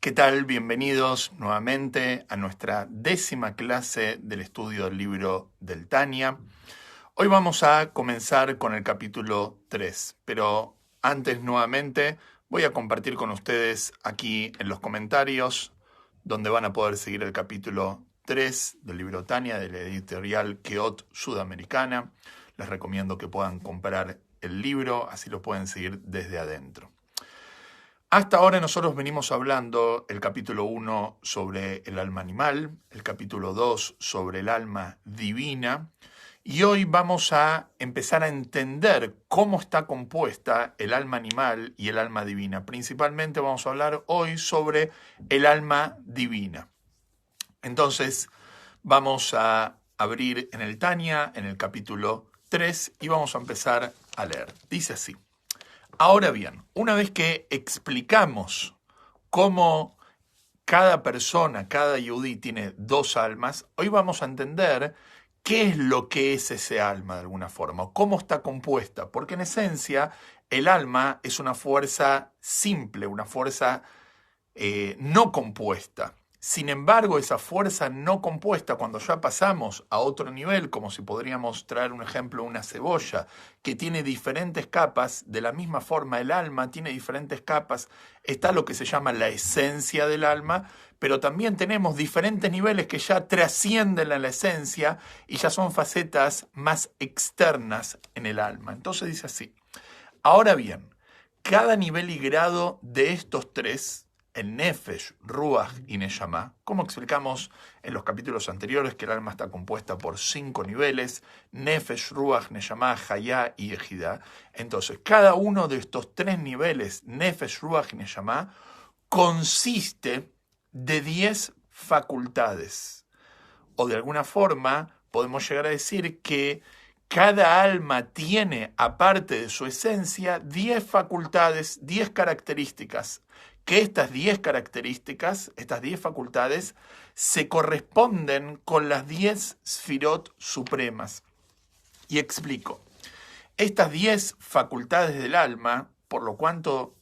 ¿Qué tal? Bienvenidos nuevamente a nuestra 10ª clase del estudio del libro del Tania. Hoy vamos a comenzar con el capítulo 3, pero antes nuevamente voy a compartir con ustedes aquí en los comentarios donde van a poder seguir el capítulo 3 del libro Tania de la editorial Keot Sudamericana. Les recomiendo que puedan comprar el libro, así lo pueden seguir desde adentro. Hasta ahora nosotros venimos hablando el capítulo 1 sobre el alma animal, el capítulo 2 sobre el alma divina, y hoy vamos a empezar a entender cómo está compuesta el alma animal y el alma divina. Principalmente vamos a hablar hoy sobre el alma divina. Entonces vamos a abrir en el Tania, en el capítulo 3, y vamos a empezar a leer. Dice así. Ahora bien, una vez que explicamos cómo cada persona, cada yudí tiene dos almas, hoy vamos a entender qué es lo que es ese alma de alguna forma, o cómo está compuesta, porque en esencia el alma es una fuerza simple, una fuerza no compuesta. Sin embargo, esa fuerza no compuesta, cuando ya pasamos a otro nivel, como si podríamos traer un ejemplo, una cebolla, que tiene diferentes capas, de la misma forma el alma tiene diferentes capas, está lo que se llama la esencia del alma, pero también tenemos diferentes niveles que ya trascienden a la esencia y ya son facetas más externas en el alma. Entonces dice así, ahora bien, cada nivel y grado de estos tres, el Nefesh, Ruach y Neshama, como explicamos en los capítulos anteriores, que el alma está compuesta por 5 niveles, Nefesh, Ruach, Neshama, Hayá y Ejidá. Entonces, cada uno de estos 3 niveles, Nefesh, Ruach y Neshama, consiste de 10 facultades. O de alguna forma, podemos llegar a decir que cada alma tiene, aparte de su esencia, 10 facultades, 10 características, que estas 10 características, estas 10 facultades, se corresponden con las 10 sfirot supremas. Y explico. Estas 10 facultades del alma, por cuanto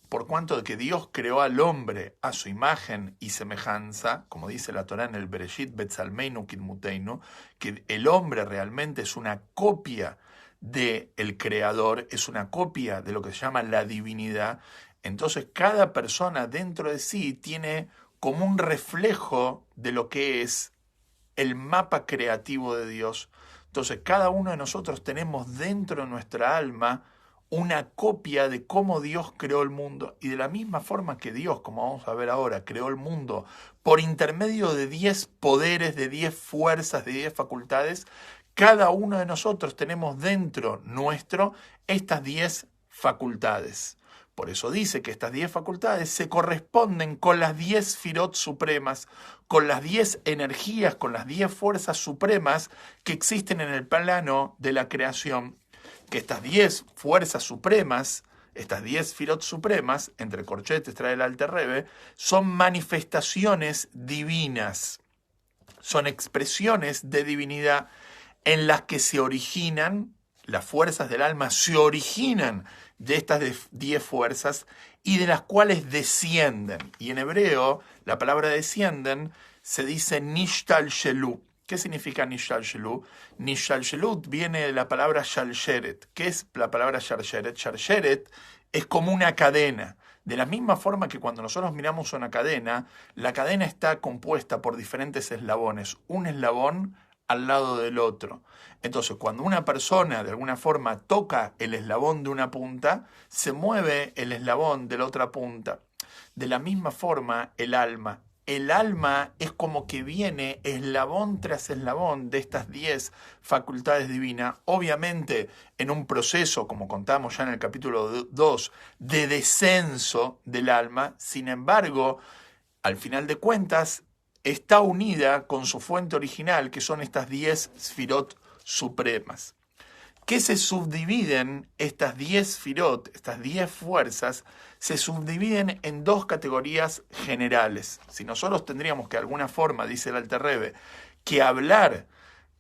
de que Dios creó al hombre a su imagen y semejanza, como dice la Torá en el Bereshit Betzalmeinu Kidmuteinu, que el hombre realmente es una copia del Creador, es una copia de lo que se llama la divinidad. Entonces cada persona dentro de sí tiene como un reflejo de lo que es el mapa creativo de Dios. Entonces cada uno de nosotros tenemos dentro de nuestra alma una copia de cómo Dios creó el mundo. Y de la misma forma que Dios, como vamos a ver ahora, creó el mundo por intermedio de 10 poderes, de 10 fuerzas, de 10 facultades, cada uno de nosotros tenemos dentro nuestro estas 10 facultades. Por eso dice que estas 10 facultades se corresponden con las 10 sfirot supremas, con las 10 energías, con las 10 fuerzas supremas que existen en el plano de la creación. Que estas 10 fuerzas supremas, estas 10 sfirot supremas, entre corchetes trae el Alter Rebbe, son manifestaciones divinas, son expresiones de divinidad en las que se originan, las fuerzas del alma se originan de estas 10 fuerzas y de las cuales descienden. Y en hebreo, la palabra descienden se dice nishtal shelu. ¿Qué significa nishtal shelu? Nishtal shelu viene de la palabra shalsheret. ¿Qué es la palabra shalsheret? Shalsheret es como una cadena. De la misma forma que cuando nosotros miramos una cadena, la cadena está compuesta por diferentes eslabones. Un eslabón al lado del otro. Entonces, cuando una persona de alguna forma toca el eslabón de una punta, se mueve el eslabón de la otra punta. De la misma forma, el alma. El alma es como que viene eslabón tras eslabón de estas 10 facultades divinas, obviamente en un proceso, como contamos ya en el capítulo 2, de descenso del alma. Sin embargo, al final de cuentas, está unida con su fuente original, que son estas 10 sfirot supremas. ¿Qué se subdividen estas 10 sfirot, estas 10 fuerzas? Se subdividen en 2 categorías generales. Si nosotros tendríamos que de alguna forma, dice el Alter Rebbe, que hablar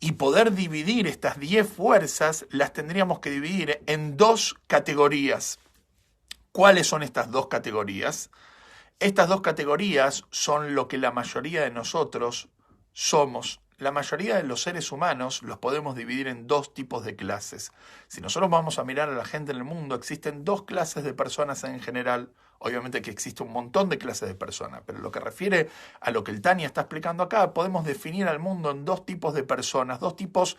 y poder dividir estas 10 fuerzas, las tendríamos que dividir en 2 categorías. ¿Cuáles son estas 2 categorías? Estas dos categorías son lo que la mayoría de nosotros somos. La mayoría de los seres humanos los podemos dividir en dos tipos de clases. Si nosotros vamos a mirar a la gente en el mundo, existen dos clases de personas en general. Obviamente que existe un montón de clases de personas, pero lo que refiere a lo que el Tanya está explicando acá, podemos definir al mundo en dos tipos de personas, dos tipos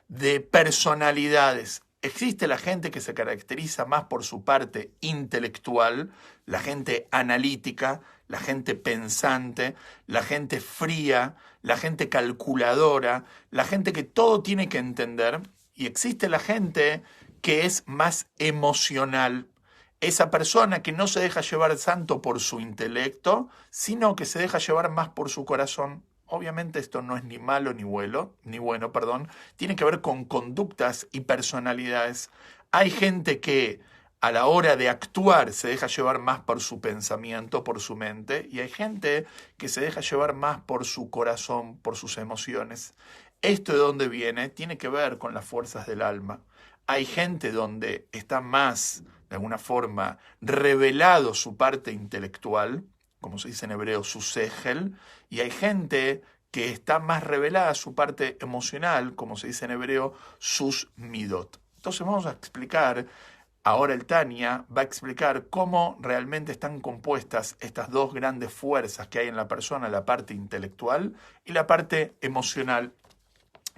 de personalidades. Existe la gente que se caracteriza más por su parte intelectual, la gente analítica, la gente pensante, la gente fría, la gente calculadora, la gente que todo tiene que entender. Y existe la gente que es más emocional. Esa persona que no se deja llevar tanto por su intelecto, sino que se deja llevar más por su corazón. Obviamente esto no es ni malo ni bueno, tiene que ver con conductas y personalidades. Hay gente que a la hora de actuar se deja llevar más por su pensamiento, por su mente, y hay gente que se deja llevar más por su corazón, por sus emociones. ¿Esto de dónde viene? Tiene que ver con las fuerzas del alma. Hay gente donde está más, de alguna forma, revelado su parte intelectual, como se dice en hebreo, su segel, y hay gente que está más revelada su parte emocional, como se dice en hebreo, sus midot. Entonces vamos a explicar, ahora el Tanya va a explicar cómo realmente están compuestas estas dos grandes fuerzas que hay en la persona, la parte intelectual y la parte emocional.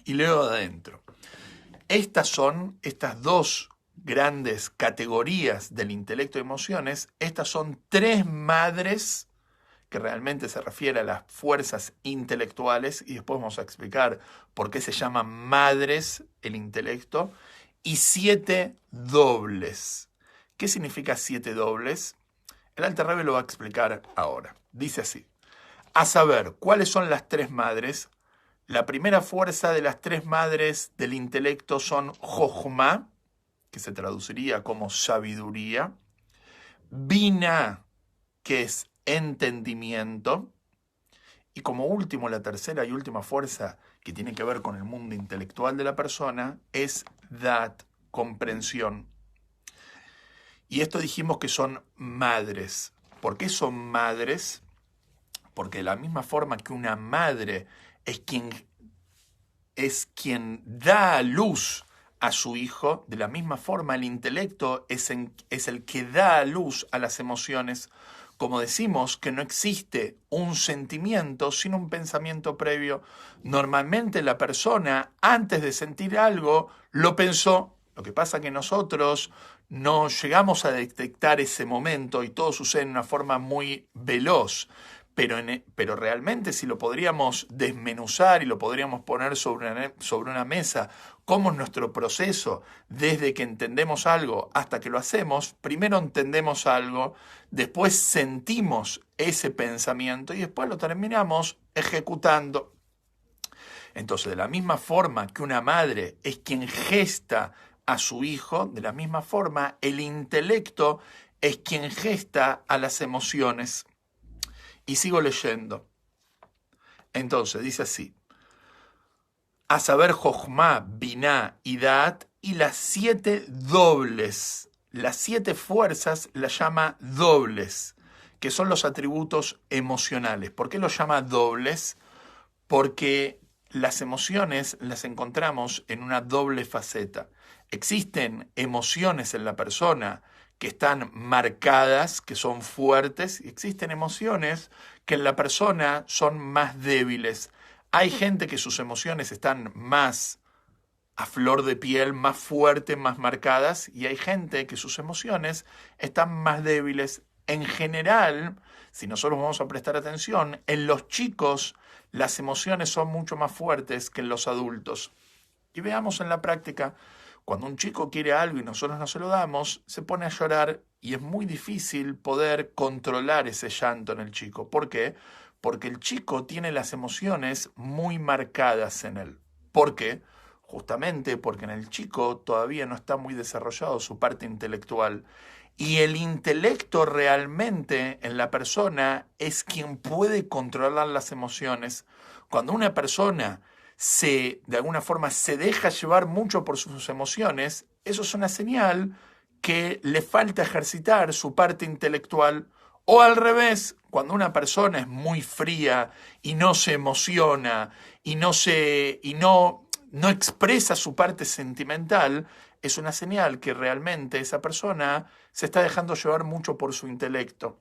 Y leo adentro. Estas dos grandes categorías del intelecto y emociones, estas son tres madres que realmente se refiere a las fuerzas intelectuales, y después vamos a explicar por qué se llaman madres el intelecto, y 7 dobles. ¿Qué significa 7 dobles? El Alter Rebbe lo va a explicar ahora. Dice así: a saber, ¿cuáles son las tres madres? La primera fuerza de las tres madres del intelecto son Jochma, que se traduciría como sabiduría, Bina, que es entendimiento, y como último, la tercera y última fuerza que tiene que ver con el mundo intelectual de la persona es Dat, comprensión. Y esto dijimos que son madres. ¿Por qué son madres? Porque de la misma forma que una madre es quien da a luz a su hijo, de la misma forma el intelecto es el que da a luz a las emociones. Como decimos que no existe un sentimiento sin un pensamiento previo. Normalmente la persona, antes de sentir algo, lo pensó. Lo que pasa es que nosotros no llegamos a detectar ese momento y todo sucede de una forma muy veloz. Pero realmente si lo podríamos desmenuzar y lo podríamos poner sobre una mesa, cómo es nuestro proceso desde que entendemos algo hasta que lo hacemos, primero entendemos algo, después sentimos ese pensamiento y después lo terminamos ejecutando. Entonces, de la misma forma que una madre es quien gesta a su hijo, de la misma forma el intelecto es quien gesta a las emociones. Y sigo leyendo. Entonces, dice así: a saber, Jochma, Biná y Dat, y las 7 dobles. Las 7 fuerzas las llama dobles, que son los atributos emocionales. ¿Por qué los llama dobles? Porque las emociones las encontramos en una doble faceta. Existen emociones en la persona que están marcadas, que son fuertes, y existen emociones que en la persona son más débiles. Hay gente que sus emociones están más a flor de piel, más fuertes, más marcadas, y hay gente que sus emociones están más débiles. En general, si nosotros vamos a prestar atención, en los chicos las emociones son mucho más fuertes que en los adultos. Y veamos en la práctica, cuando un chico quiere algo y nosotros no se lo damos, se pone a llorar y es muy difícil poder controlar ese llanto en el chico. ¿Por qué? Porque el chico tiene las emociones muy marcadas en él. ¿Por qué? Justamente porque en el chico todavía no está muy desarrollado su parte intelectual. Y el intelecto realmente en la persona es quien puede controlar las emociones. Cuando una persona de alguna forma se deja llevar mucho por sus emociones, eso es una señal que le falta ejercitar su parte intelectual, O al revés, cuando una persona es muy fría y no se emociona y no expresa su parte sentimental, es una señal que realmente esa persona se está dejando llevar mucho por su intelecto.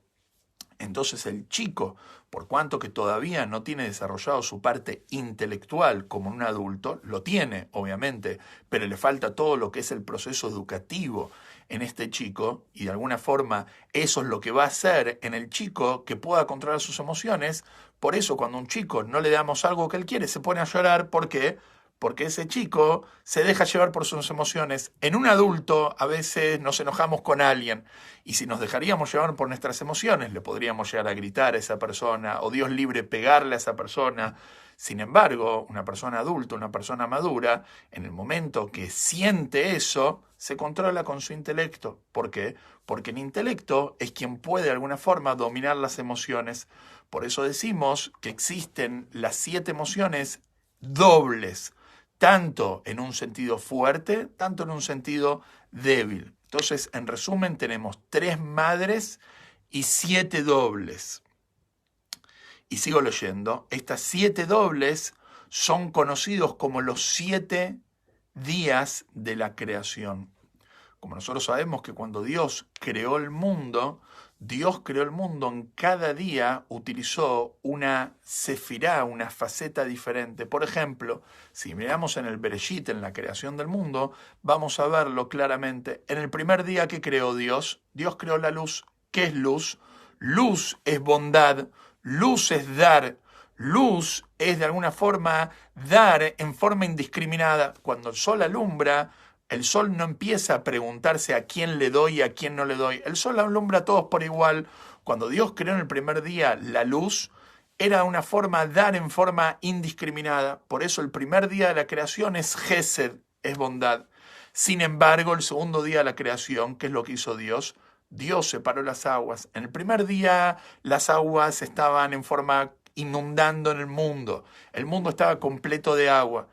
Entonces el chico, por cuanto que todavía no tiene desarrollado su parte intelectual como un adulto, lo tiene, obviamente, pero le falta todo lo que es el proceso educativo en este chico, y de alguna forma eso es lo que va a hacer en el chico que pueda controlar sus emociones. Por eso cuando a un chico no le damos algo que él quiere, se pone a llorar. ¿Por qué? Porque ese chico se deja llevar por sus emociones. En un adulto a veces nos enojamos con alguien, y si nos dejaríamos llevar por nuestras emociones, le podríamos llegar a gritar a esa persona, o Dios libre pegarle a esa persona. Sin embargo, una persona adulta, una persona madura, en el momento que siente eso, se controla con su intelecto. ¿Por qué? Porque el intelecto es quien puede de alguna forma dominar las emociones. Por eso decimos que existen las 7 emociones dobles, tanto en un sentido fuerte, tanto en un sentido débil. Entonces, en resumen, tenemos 3 madres y 7 dobles. Y sigo leyendo. Estas 7 dobles son conocidos como los 7 días de la creación. Como nosotros sabemos que cuando Dios creó el mundo en cada día utilizó una sefirá, una faceta diferente. Por ejemplo, si miramos en el Bereshit, en la creación del mundo, vamos a verlo claramente. En el primer día que creó Dios creó la luz. ¿Qué es luz? Luz es bondad, luz es dar. Luz es de alguna forma dar en forma indiscriminada. Cuando el sol alumbra, el sol no empieza a preguntarse a quién le doy y a quién no le doy. El sol alumbra a todos por igual. Cuando Dios creó en el primer día la luz, era una forma dar en forma indiscriminada. Por eso el primer día de la creación es Gesed, es bondad. Sin embargo, el segundo día de la creación, ¿qué es lo que hizo Dios? Dios separó las aguas. En el primer día las aguas estaban en forma inundando en el mundo. El mundo estaba completo de agua.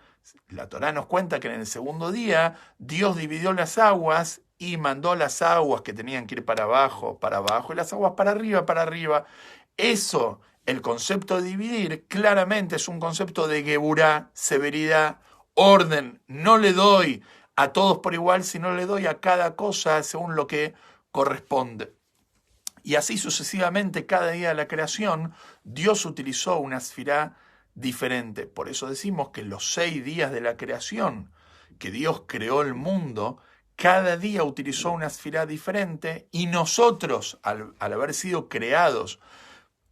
La Torá nos cuenta que en el segundo día Dios dividió las aguas y mandó las aguas que tenían que ir para abajo, y las aguas para arriba, para arriba. Eso, el concepto de dividir, claramente es un concepto de geburá, severidad, orden. No le doy a todos por igual, sino le doy a cada cosa según lo que corresponde. Y así sucesivamente, cada día de la creación, Dios utilizó una sefirá diferente. Por eso decimos que los 6 días de la creación, que Dios creó el mundo, cada día utilizó una sefirá diferente, y nosotros, al haber sido creados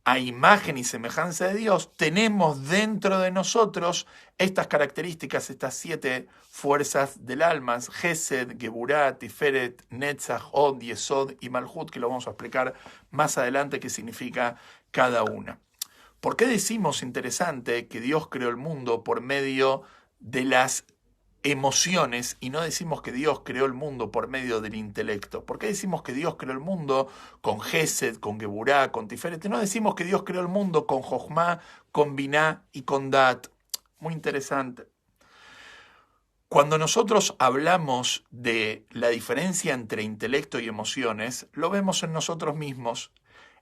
a imagen y semejanza de Dios, tenemos dentro de nosotros estas características, estas 7 fuerzas del alma: Gesed, Geburá, Tiferet, Netzach, Od, Yesod y Malhut, que lo vamos a explicar más adelante qué significa cada una. ¿Por qué decimos, interesante, que Dios creó el mundo por medio de las emociones y no decimos que Dios creó el mundo por medio del intelecto? ¿Por qué decimos que Dios creó el mundo con Gesed, con Geburá, con Tiferet? No decimos que Dios creó el mundo con Jochma, con Biná y con Dat. Muy interesante. Cuando nosotros hablamos de la diferencia entre intelecto y emociones, lo vemos en nosotros mismos.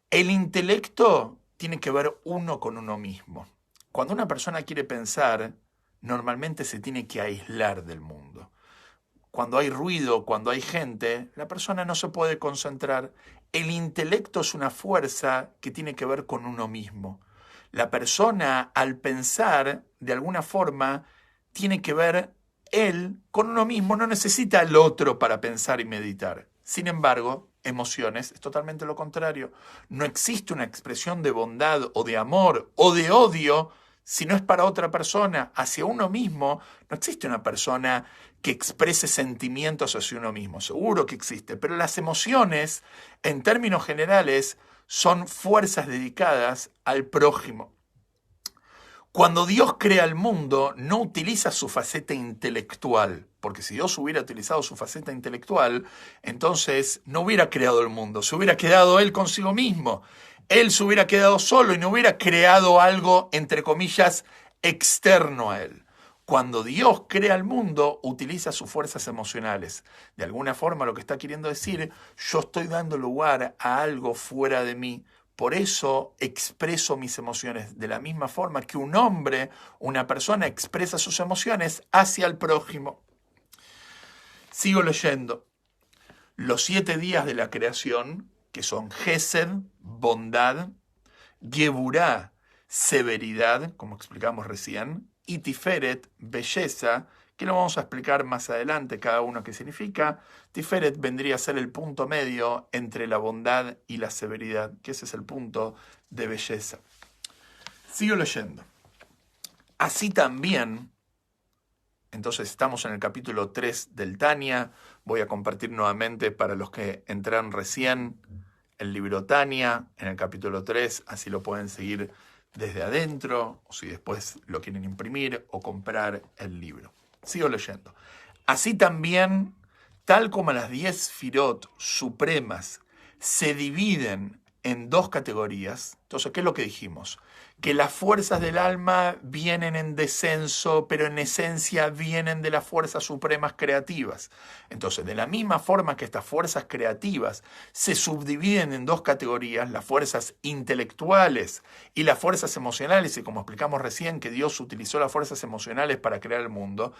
El intelecto tiene que ver uno con uno mismo. Cuando una persona quiere pensar, normalmente se tiene que aislar del mundo. Cuando hay ruido, cuando hay gente, la persona no se puede concentrar. El intelecto es una fuerza que tiene que ver con uno mismo. La persona, al pensar, de alguna forma, tiene que ver él con uno mismo, no necesita al otro para pensar y meditar. Sin embargo, emociones es totalmente lo contrario. No existe una expresión de bondad o de amor o de odio si no es para otra persona. Hacia uno mismo no existe una persona que exprese sentimientos hacia uno mismo. Seguro que existe, pero las emociones, en términos generales, son fuerzas dedicadas al prójimo. Cuando Dios crea el mundo, no utiliza su faceta intelectual, porque si Dios hubiera utilizado su faceta intelectual, entonces no hubiera creado el mundo, se hubiera quedado Él consigo mismo. Él se hubiera quedado solo y no hubiera creado algo, entre comillas, externo a Él. Cuando Dios crea el mundo, utiliza sus fuerzas emocionales. De alguna forma lo que está queriendo decir, yo estoy dando lugar a algo fuera de mí. Por eso expreso mis emociones. De la misma forma que un hombre, una persona expresa sus emociones hacia el prójimo. Sigo leyendo. Los 7 días de la creación, que son Gesed, bondad, Geburá, severidad, como explicamos recién, y Tiferet, belleza, que lo vamos a explicar más adelante cada uno qué significa. Tiferet vendría a ser el punto medio entre la bondad y la severidad, que ese es el punto de belleza. Sigo leyendo. Así también, entonces estamos en el capítulo 3 del Tania. Voy a compartir nuevamente para los que entraron recién el libro Tania en el capítulo 3, así lo pueden seguir desde adentro, o si después lo quieren imprimir o comprar el libro. Sigo leyendo. Así también, tal como las 10 Sefirot supremas se dividen en 2 categorías, entonces, ¿qué es lo que dijimos? Que las fuerzas del alma vienen en descenso, pero en esencia vienen de las fuerzas supremas creativas. Entonces, de la misma forma que estas fuerzas creativas se subdividen en 2 categorías, las fuerzas intelectuales y las fuerzas emocionales, y como explicamos recién que Dios utilizó las fuerzas emocionales para crear el mundo,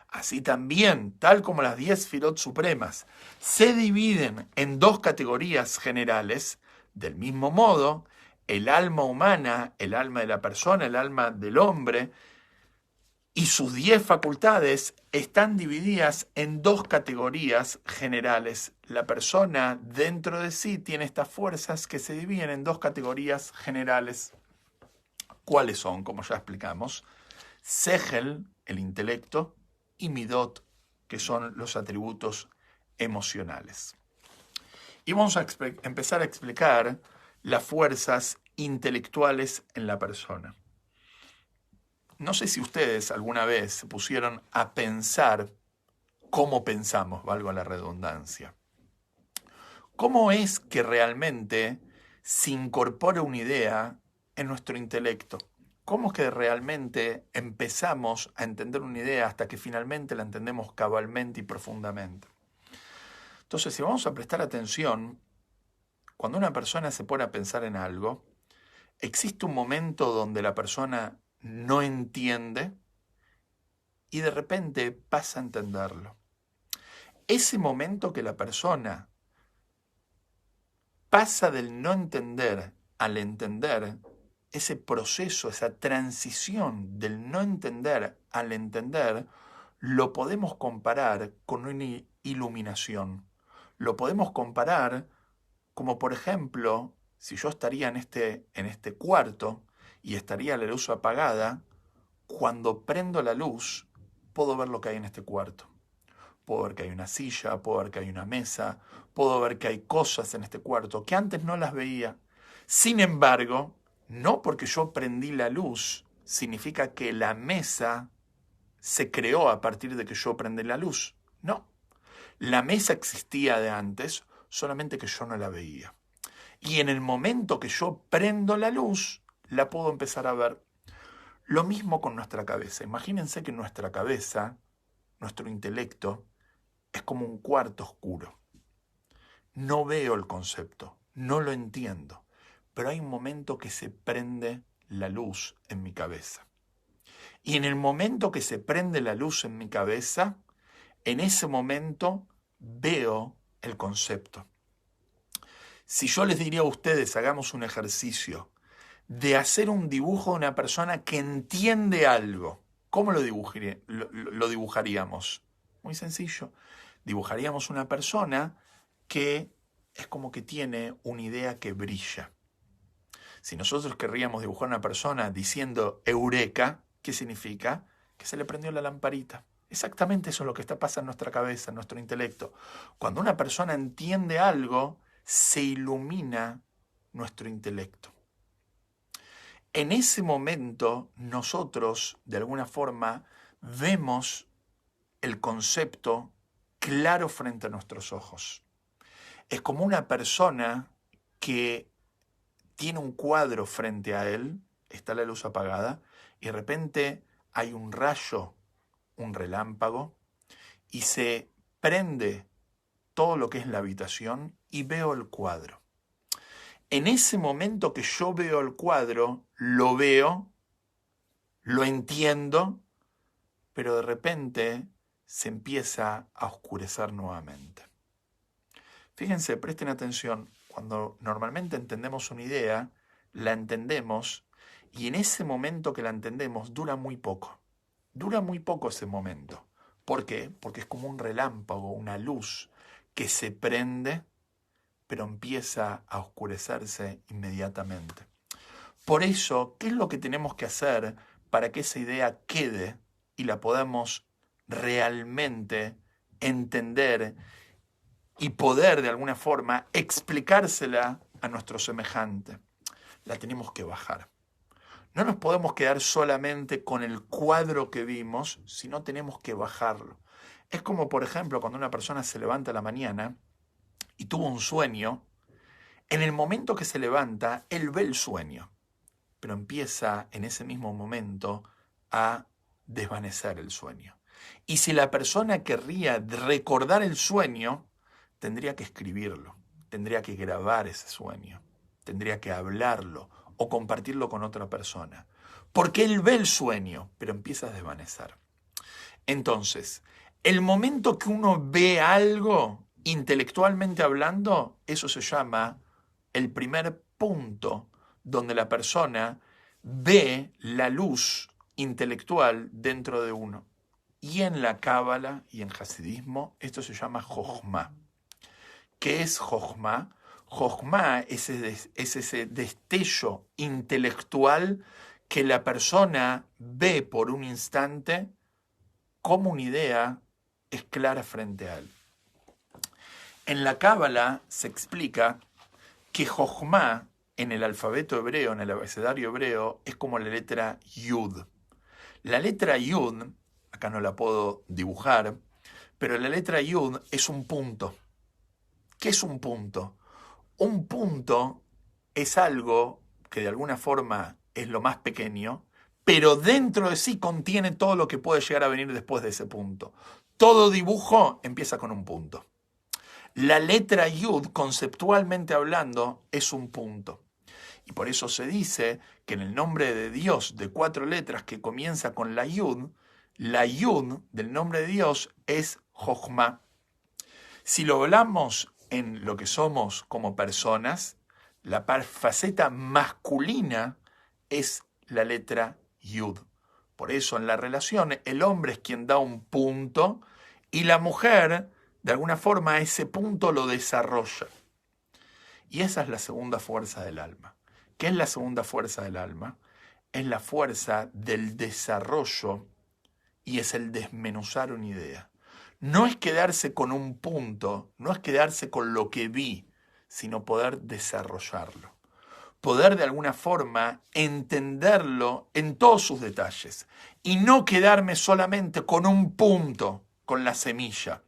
así también, tal como las 10 Sefirot supremas se dividen en 2 categorías generales, del mismo modo, el alma humana, el alma de la persona, el alma del hombre y sus 10 facultades están divididas en 2 categorías generales. La persona dentro de sí tiene estas fuerzas que se dividen en 2 categorías generales. ¿Cuáles son? Como ya explicamos. Sehel, el intelecto, y Midot, que son los atributos emocionales. Y vamos a empezar a explicar las fuerzas intelectuales en la persona. No sé si ustedes alguna vez se pusieron a pensar cómo pensamos, valga la redundancia. ¿Cómo es que realmente se incorpora una idea en nuestro intelecto? ¿Cómo es que realmente empezamos a entender una idea hasta que finalmente la entendemos cabalmente y profundamente? Entonces, si vamos a prestar atención, cuando una persona se pone a pensar en algo, existe un momento donde la persona no entiende y de repente pasa a entenderlo. Ese momento que la persona pasa del no entender al entender, ese proceso, esa transición del no entender al entender, lo podemos comparar con una iluminación. Lo podemos comparar como, por ejemplo, si yo estaría en este cuarto y estaría la luz apagada, cuando prendo la luz, puedo ver lo que hay en este cuarto. Puedo ver que hay una silla, puedo ver que hay una mesa, puedo ver que hay cosas en este cuarto que antes no las veía. Sin embargo, no porque yo prendí la luz, significa que la mesa se creó a partir de que yo prendí la luz. No. La mesa existía de antes, solamente que yo no la veía. Y en el momento que yo prendo la luz, la puedo empezar a ver. Lo mismo con nuestra cabeza. Imagínense que nuestra cabeza, nuestro intelecto, es como un cuarto oscuro. No veo el concepto, no lo entiendo, pero hay un momento que se prende la luz en mi cabeza. Y en el momento que se prende la luz en mi cabeza, en ese momento veo el concepto. Si yo les diría a ustedes, hagamos un ejercicio de hacer un dibujo de una persona que entiende algo, ¿cómo lo dibujaríamos? Muy sencillo. Dibujaríamos una persona que es como que tiene una idea que brilla. Si nosotros querríamos dibujar a una persona diciendo eureka, ¿qué significa? Que se le prendió la lamparita. Exactamente eso es lo que pasa en nuestra cabeza, en nuestro intelecto. Cuando una persona entiende algo, se ilumina nuestro intelecto. En ese momento, nosotros, de alguna forma, vemos el concepto claro frente a nuestros ojos. Es como una persona que tiene un cuadro frente a él, está la luz apagada, y de repente hay un rayo un relámpago y se prende todo lo que es la habitación y veo el cuadro. En ese momento que yo veo el cuadro, lo veo, lo entiendo, pero de repente se empieza a oscurecer nuevamente. Fíjense, presten atención, cuando normalmente entendemos una idea, la entendemos y en ese momento que la entendemos dura muy poco. Dura muy poco ese momento. ¿Por qué? Porque es como un relámpago, una luz que se prende, pero empieza a oscurecerse inmediatamente. Por eso, ¿qué es lo que tenemos que hacer para que esa idea quede y la podamos realmente entender y poder de alguna forma explicársela a nuestro semejante? La tenemos que bajar. No nos podemos quedar solamente con el cuadro que vimos, sino tenemos que bajarlo. Es como, por ejemplo, cuando una persona se levanta a la mañana y tuvo un sueño, en el momento que se levanta, él ve el sueño, pero empieza en ese mismo momento a desvanecer el sueño. Y si la persona querría recordar el sueño, tendría que escribirlo, tendría que grabar ese sueño, tendría que hablarlo o compartirlo con otra persona. Porque él ve el sueño, pero empieza a desvanecer. Entonces, el momento que uno ve algo, intelectualmente hablando, eso se llama el primer punto donde la persona ve la luz intelectual dentro de uno. Y en la Cábala y en Hasidismo, esto se llama Jochma. ¿Qué es Jochma? Jochma es ese destello intelectual que la persona ve por un instante como una idea es clara frente a él. En la Cábala se explica que Jochma en el alfabeto hebreo, en el abecedario hebreo, es como la letra Yud. La letra Yud, acá no la puedo dibujar, pero la letra Yud es un punto. ¿Qué es un punto? Un punto es algo que de alguna forma es lo más pequeño, pero dentro de sí contiene todo lo que puede llegar a venir después de ese punto. Todo dibujo empieza con un punto. La letra Yud, conceptualmente hablando, es un punto. Y por eso se dice que en el nombre de Dios de 4 letras que comienza con la Yud del nombre de Dios es Jochma. Si lo hablamos en lo que somos como personas, la faceta masculina es la letra Yud. Por eso en la relación el hombre es quien da un punto y la mujer de alguna forma ese punto lo desarrolla. Y esa es la segunda fuerza del alma. ¿Qué es la segunda fuerza del alma? Es la fuerza del desarrollo y es el desmenuzar una idea. No es quedarse con un punto, no es quedarse con lo que vi, sino poder desarrollarlo. Poder de alguna forma entenderlo en todos sus detalles y no quedarme solamente con un punto, con la semilla.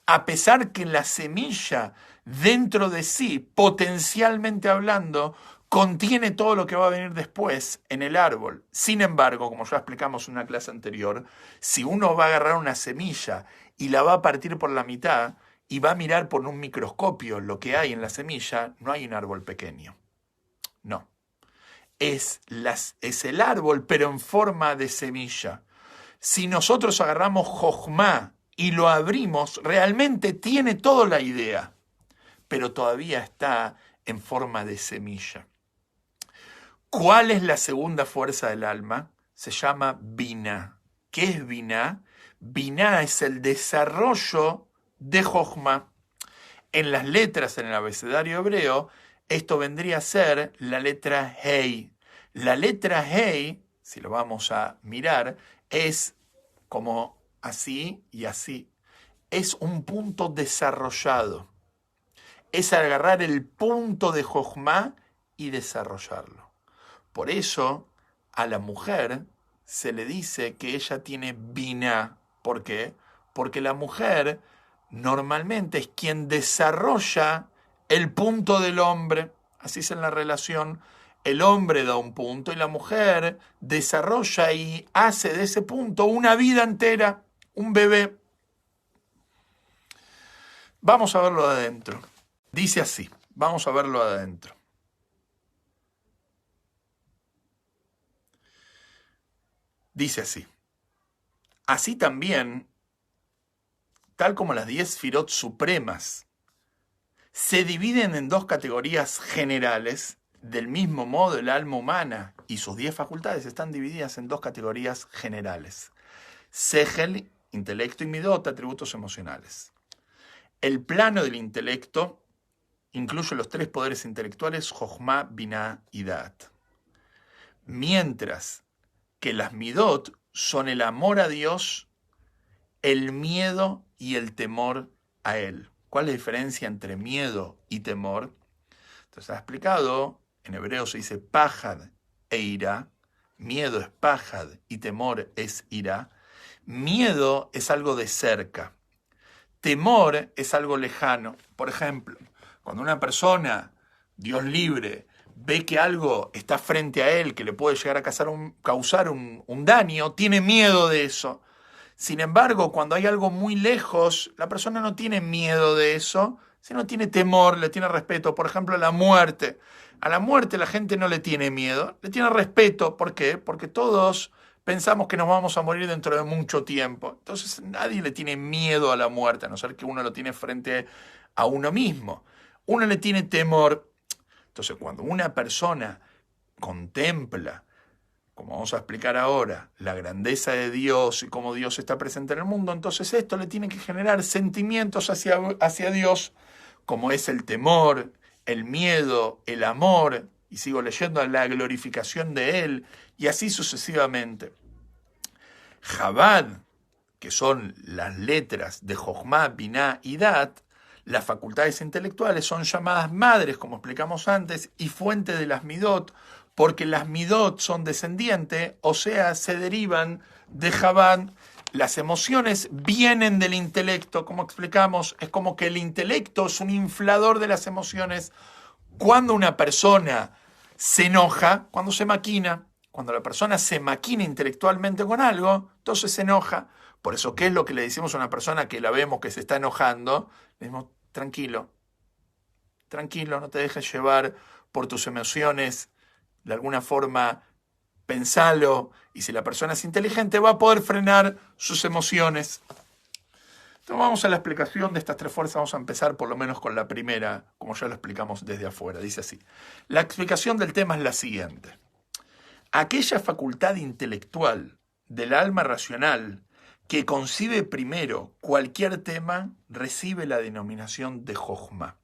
A pesar que la semilla dentro de sí, potencialmente hablando, contiene todo lo que va a venir después en el árbol. Sin embargo, como ya explicamos en una clase anterior, si uno va a agarrar una semilla y la va a partir por la mitad y va a mirar por un microscopio lo que hay en la semilla, no hay un árbol pequeño. No. Es el árbol, pero en forma de semilla. Si nosotros agarramos Jochma y lo abrimos, realmente tiene toda la idea, pero todavía está en forma de semilla. ¿Cuál es la segunda fuerza del alma? Se llama Binah. ¿Qué es Binah? Binah es el desarrollo de Jochma. En las letras en el abecedario hebreo, esto vendría a ser la letra Hei. La letra Hei, si lo vamos a mirar, es como así y así. Es un punto desarrollado. Es agarrar el punto de Jochma y desarrollarlo. Por eso a la mujer se le dice que ella tiene Binah. ¿Por qué? Porque la mujer normalmente es quien desarrolla el punto del hombre. Así es en la relación el hombre da un punto y la mujer desarrolla y hace de ese punto una vida entera, un bebé. Vamos a verlo de adentro. Dice así, vamos a verlo de adentro. Dice así. Así también, tal como las 10 Sefirot supremas se dividen en dos categorías generales, del mismo modo el alma humana y sus 10 facultades están divididas en dos categorías generales. Sehel, intelecto, y Midot, atributos emocionales. El plano del intelecto incluye los 3 poderes intelectuales, Jochma, Binah y Daat. Mientras que las Midot son el amor a Dios, el miedo y el temor a Él. ¿Cuál es la diferencia entre miedo y temor? Entonces ha explicado, en hebreo se dice pajad e ira. Miedo es pajad y temor es ira. Miedo es algo de cerca. Temor es algo lejano. Por ejemplo, cuando una persona, Dios libre, ve que algo está frente a él que le puede llegar a causar un daño, tiene miedo de eso. Sin embargo, cuando hay algo muy lejos, la persona no tiene miedo de eso, sino tiene temor, le tiene respeto. Por ejemplo, a la muerte. A la muerte la gente no le tiene miedo, le tiene respeto. ¿Por qué? Porque todos pensamos que nos vamos a morir dentro de mucho tiempo. Entonces nadie le tiene miedo a la muerte, a no ser que uno lo tiene frente a uno mismo. Uno le tiene temor. Entonces cuando una persona contempla, como vamos a explicar ahora, la grandeza de Dios y cómo Dios está presente en el mundo, entonces esto le tiene que generar sentimientos hacia Dios, como es el temor, el miedo, el amor, y sigo leyendo, la glorificación de Él, y así sucesivamente. Chabad, que son las letras de Jochma, Binah y Dat, las facultades intelectuales son llamadas madres, como explicamos antes, y fuente de las Midot, porque las Midot son descendientes, o sea, se derivan de Chabad. Las emociones vienen del intelecto, como explicamos, es como que el intelecto es un inflador de las emociones. Cuando una persona se enoja, cuando se maquina, cuando la persona se maquina intelectualmente con algo, entonces se enoja. Por eso, ¿qué es lo que le decimos a una persona que la vemos que se está enojando? Le decimos, tranquilo, tranquilo, no te dejes llevar por tus emociones, de alguna forma pensalo, y si la persona es inteligente va a poder frenar sus emociones. Entonces vamos a la explicación de estas 3 fuerzas, vamos a empezar por lo menos con la primera, como ya lo explicamos desde afuera, dice así. La explicación del tema es la siguiente. Aquella facultad intelectual del alma racional que concibe primero cualquier tema recibe la denominación de Jochma.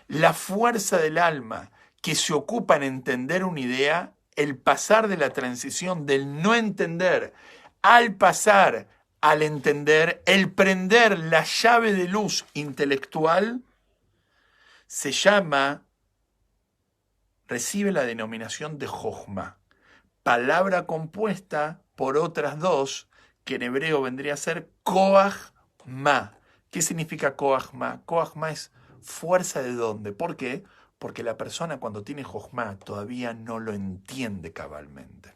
La fuerza del alma que se ocupa en entender una idea, el pasar de la transición del no entender al pasar al entender, el prender la llave de luz intelectual, se llama, recibe la denominación de Jochma, palabra compuesta por otras 2, que en hebreo vendría a ser Koach Ma. ¿Qué significa Koach Ma? Koach Ma es fuerza de dónde. ¿Por qué? Porque la persona cuando tiene Jochma todavía no lo entiende cabalmente.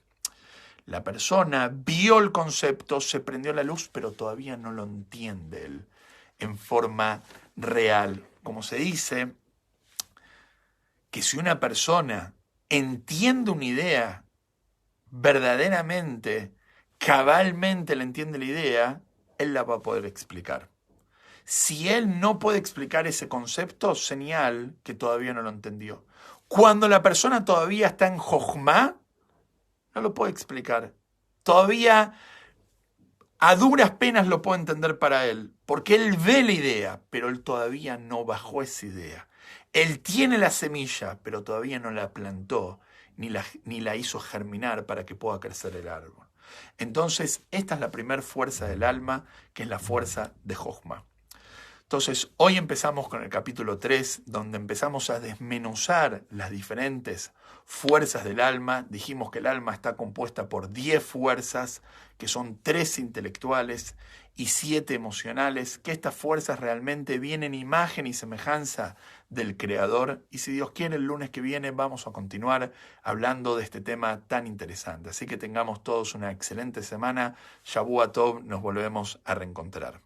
La persona vio el concepto, se prendió la luz, pero todavía no lo entiende él en forma real. Como se dice, que si una persona entiende una idea verdaderamente, cabalmente le entiende la idea, él la va a poder explicar. Si él no puede explicar ese concepto, señal que todavía no lo entendió. Cuando la persona todavía está en Jochma, no lo puede explicar. Todavía a duras penas lo puede entender para él, porque él ve la idea, pero él todavía no bajó esa idea. Él tiene la semilla, pero todavía no la plantó, ni la hizo germinar para que pueda crecer el árbol. Entonces, esta es la primera fuerza del alma, que es la fuerza de Jochma. Entonces, hoy empezamos con el capítulo 3, donde empezamos a desmenuzar las diferentes fuerzas del alma. Dijimos que el alma está compuesta por 10 fuerzas, que son 3 intelectuales y 7 emocionales, que estas fuerzas realmente vienen imagen y semejanza del Creador. Y si Dios quiere, el lunes que viene vamos a continuar hablando de este tema tan interesante. Así que tengamos todos una excelente semana. Shavua Tov, nos volvemos a reencontrar.